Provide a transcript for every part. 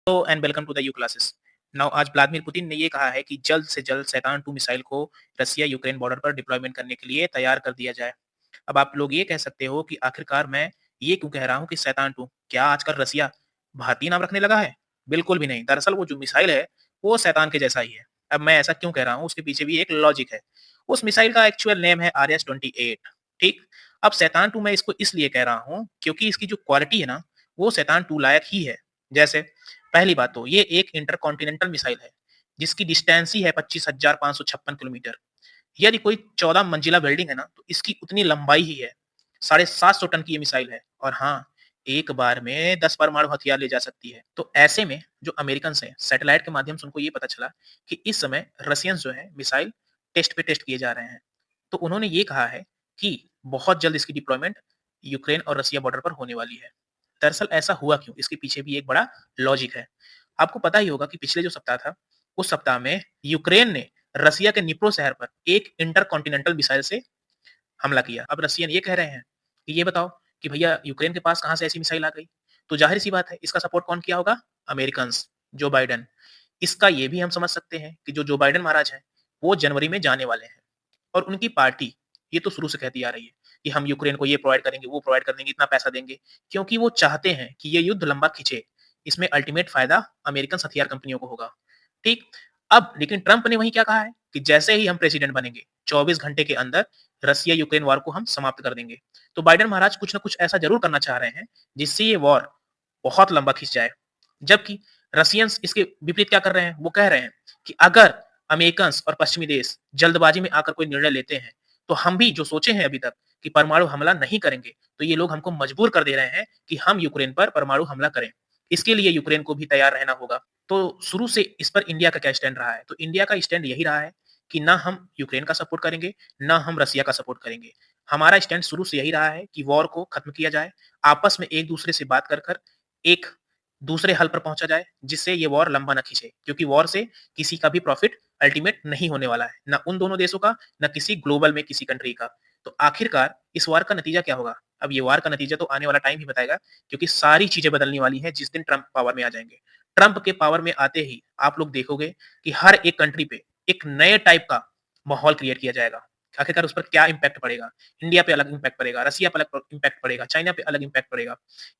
Hello and welcome to the U classes. Now आज Vladimir Putin ने ये कहा है कि जल्द से जल्द सैटान 2 मिसाइल को रसिया यूक्रेन बॉर्डर पर डिप्लॉयमेंट करने के लिए तैयार कर दिया जाए। अब आप लोग ये कह सकते हो कि आखिरकार मैं ये क्यों कह रहा हूँ कि सैटान 2 क्या आजकल रसिया भारतीय नाम रखने लगा है? बिल्कुल भी नहीं। दरअसल वो जो मिसाइल है वो शैतान के जैसा ही है। अब मैं ऐसा क्यों कह रहा हूँ उसके पीछे भी एक लॉजिक है। उस मिसाइल का एक्चुअल नेम है RS-28। ठीक? अब सैटान 2 मैं इसको इसलिए कह रहा हूँ क्योंकि इसकी जो क्वालिटी है ना वो सैटान 2 लायक ही है। जैसे पहली बात तो ये एक इंटरकॉन्टिनेंटल मिसाइल है, जिसकी डिस्टेंस ही है 25,556 किलोमीटर। यदि कोई 14 मंजिला बिल्डिंग है ना, तो इसकी उतनी लंबाई ही है। 750 टन की ये मिसाइल है और हाँ, एक बार में 10 परमाणु हथियार ले जा सकती है। तो ऐसे में जो अमेरिकन्स हैं, सैटेलाइट के माध्यम से उनको ये पता चला कि इस समय रसियंस जो हैं, मिसाइल टेस्ट पे टेस्ट किए जा रहे हैं। तो उन्होंने ये कहा है कि बहुत जल्द इसकी डिप्लॉयमेंट यूक्रेन और रसिया बॉर्डर पर होने वाली है। दरअसल ऐसा हुआ क्यों? इसके पीछे भी एक बड़ा लॉजिक है। आपको पता ही होगा कि पिछले जो सप्ताह था, उस सप्ताह में यूक्रेन ने रसिया के निप्रो शहर पर एक इंटरकॉन्टिनेंटल मिसाइल से हमला किया। अब रसियन ये कह रहे हैं कि ये बताओ कि भैया यूक्रेन के पास कहाँ से ऐसी मिसाइल आ गई? तो ज़ाहिर-सी बात है इसका सपोर्ट कौन किया होगा? Americans, Joe Biden. इसका ये भी हम समझ सकते हैं कि जो बाइडेन महाराज हैं, वो जनवरी में जाने वाले हैं और उनकी पार्टी ये तो शुरू से कहती आ रही है कि हम यूक्रेन को ये प्रोवाइड करेंगे, वो प्रोवाइड कर देंगे, इतना पैसा देंगे, क्योंकि वो चाहते हैं कि ये युद्ध लंबा खिंचे। इसमें अल्टीमेट फ़ायदा अमेरिकन हथियार कंपनियों को होगा। ठीक? अब लेकिन ट्रंप ने वहीं क्या कहा है कि जैसे ही हम प्रेसिडेंट बनेंगे, 24 घंटे के अंदर रसिया यूक्रेन वॉर को हम समाप्त कर देंगे। तो बाइडेन महाराज कुछ न कुछ ऐसा ज़रूर करना चाह रहे हैं, जिससे ये वॉर बहुत लंबा खिंच जाए। जबकि रसियंस इसके विपरीत क्या कर रहे हैं? वो कह रहे हैं कि अगर अमेरिकन्स और पश्चिमी देश जल्दबाजी में आकर कोई निर्णय लेते हैं, तो हम भी जो सोचे हैं अभी तक कि परमाणु हमला नहीं करेंगे, तो ये लोग हमको मजबूर कर दे रहे हैं कि हम यूक्रेन पर परमाणु हमला करें। इसके लिए यूक्रेन को भी तैयार रहना होगा। तो शुरू से इस पर इंडिया का क्या स्टैंड रहा है? तो इंडिया का स्टैंड यही रहा है कि ना हम यूक्रेन का सपोर्ट करेंगे, ना हम रसिया का सपोर्ट करेंगे। हमारा स्टैंड शुरू से यही रहा है कि वॉर को खत्म किया जाए, आपस में एक-दूसरे से बात कर कर एक दूसरे हल पर पहुँचा जाए, जिससे ये वॉर लंबा ना खींचे। क्योंकि वॉर से किसी का भी प्रॉफिट अल्टीमेट नहीं होने वाला है, ना उन दोनों देशों का, ना किसी ग्लोबल में किसी कंट्री का। तो आखिरकार इस वार का नतीजा क्या होगा? अब ये वार का नतीजा तो आने वाला टाइम ही बताएगा, क्योंकि सारी चीज़ें बदलने वाली हैं जिस दिन ट्रंप पावर में आ जाएँगे। ट्रंप के पावर में आते ही आप लोग देखोगे कि हर एक कंट्री पे एक नए टाइप का माहौल क्रिएट किया जाएगा। आखिरकार उस पर क्या इम्पैक्ट पड़ेगा? इंडिया पे अलग इम्पैक्ट पड़ेगा, रसिया पे अलग इम्पैक्ट पड़ेगा, चाइना पे अलग इम्पैक्ट पड़ेगा।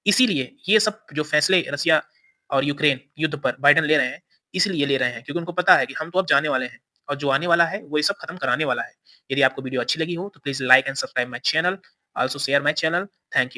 इसीलिए ये सब जो फैसले रसिया और यूक्रेन युद्ध पर बाइडेन ले रहे हैं, इसलिए ले रहे हैं क्योंकि उनको पता है कि हम तो अब जाने वाले हैं और जो आने वाला है वो ये सब खत्म कराने वाला है। यदि आपको वीडियो अच्छी लगी हो तो please like and subscribe my channel, also share my channel. Thank you.